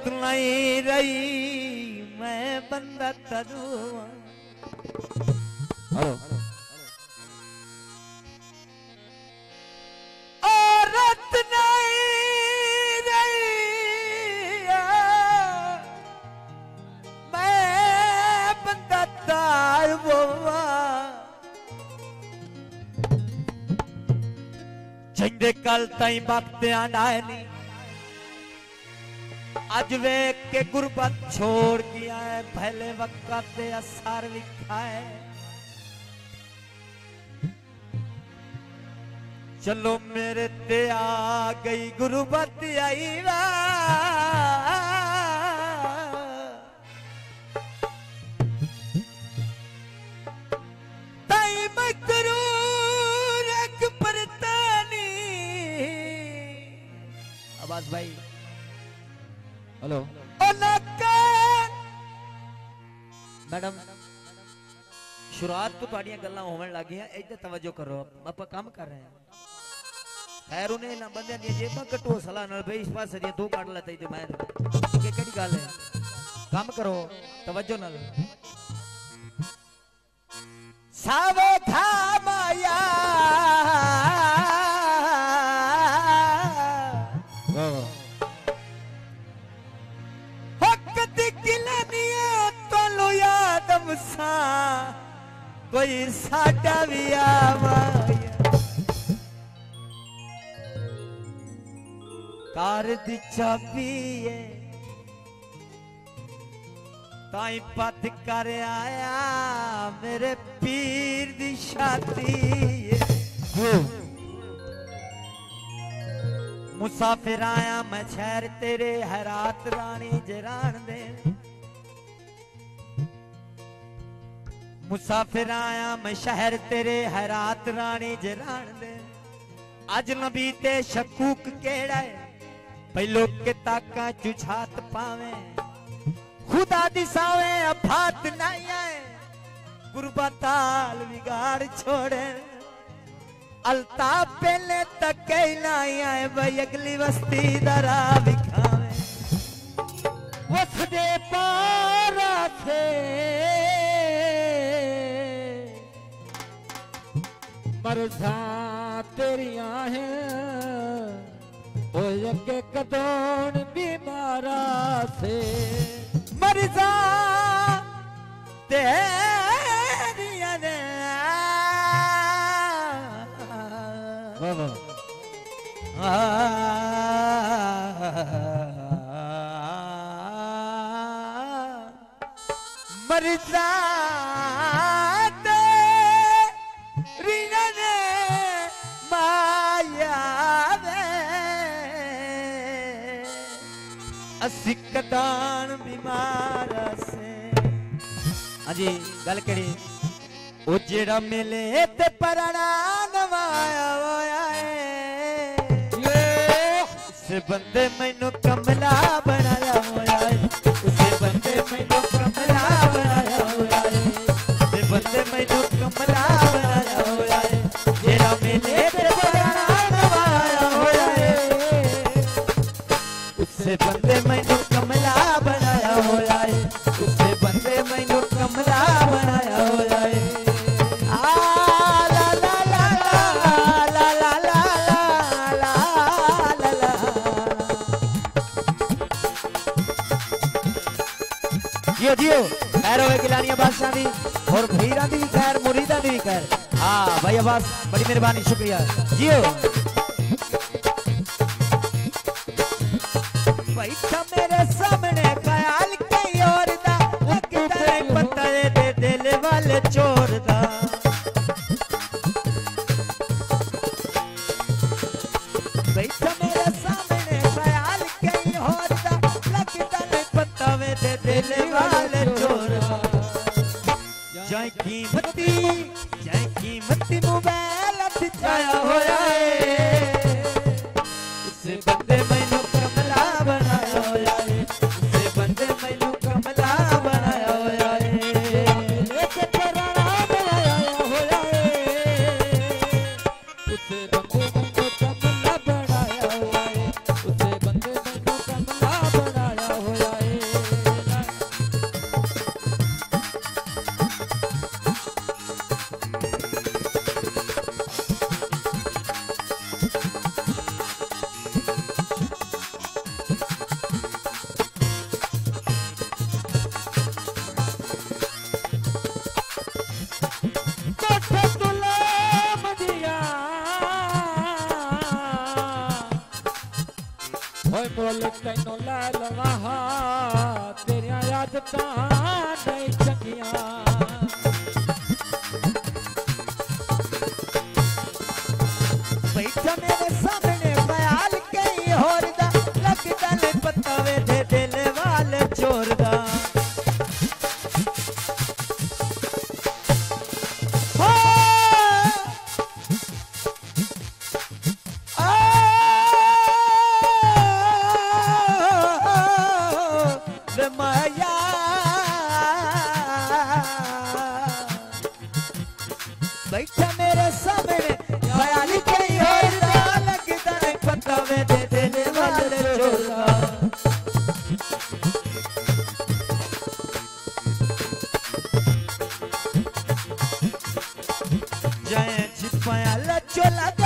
तुलाई रही मैं बंदा तरू औरत नहीं रही मैं बंदा तार बोवा जिंदे कल ताई वक्त आए नहीं अज वेख के गुरबत छोड़ गया है पहले वक्त दे असर लिखा है चलो मेरे ते आ गई गुरबत आई वा ताई मकरूर एक परतानी आवाज भाई हेलो मैडम शुरुआत तो तुहाडियां गल्लां होवन लग गई इधर तवज्जो करो आपां काम कर रहे हैं खैर उन्हें ना बंदे दी जेबां कटो सलाह नाल भाई इस पासे दी दो काट लेते ते मैं के केड़ी गल है काम करो तवज्जो नाल सावे खा माया कोई साडा भी आवाया कार दी चाबी है ताई पत कर आया मेरे पीर दी शादी मुसाफिर आया मैं शहर तेरे हैरात रानी जरान दे मुसाफिर आया मैं शहर तेरे हैरात रानी जरान दे अजनबी ते शकूक केड़ा है पहलो के ताका चुछात पावे खुदा दिसावे अफात नहीं आए गुरबताल बिगाड़ छोड़े अल्ताफ पहले तक नहीं आए भाई अगली बस्ती दरा बिखावे वसदे पारा थे मरजा तेरिया है ओ यके कदौन बीमारा से मरजा तेरिया ने मरजा सिकदान बीमार से हाँ जी गल करी ओ जेड़ा मिले ते पराना नवाया होया है उसे बंदे मैनू कमला बनाया होया है उसे बंदे मैनू कमला बनाया होया है उसे बंदे मैनू कमला बनाया होया है जेड़ा मिले ते पराना नवाया होया है उसे बंदे मैनू कमला बनाया होया है उससे बंदे मैनू कमला बनाया होया है आ ला ला ला ला ला ला ला ला ला जियो जियो खैर होवे गिलानिया बादशाह दी और भीरा दी खैर मुरीदा दी खैर हां भाई अब्बास बड़ी मेहरबानी शुक्रिया जियो बैठा मेरे सामने ख्याल कई और दा लगता है पता है दे दिल वाले चोर दा बैठा मेरे सामने ख्याल कई और दा लगता है पता है दे दिल वाले चोर दा जाय कीमती मोबाइल छाया होया है उससे बंदे मैनू कमला बनाया होया है उससे बंदे मैनू कमला बनाया होया है लेके पराना बनाया होया है उससे बंदे मैनू कमला बनाया होया है उससे बंदे मैनू कमला बनाया बोल तैनू लै लवा तेरिया आदतां नहीं चंगियां बैठा मेरे सामने ख्याल कई होर दा लगदा ने पता वे दे दिल वाले चोर दा हो रे माया बैठा मेरे सामने ख्याल कई होर दा लगदा ने पता वे दे दिल वाले चोर दा जय छिपाया लचो लगा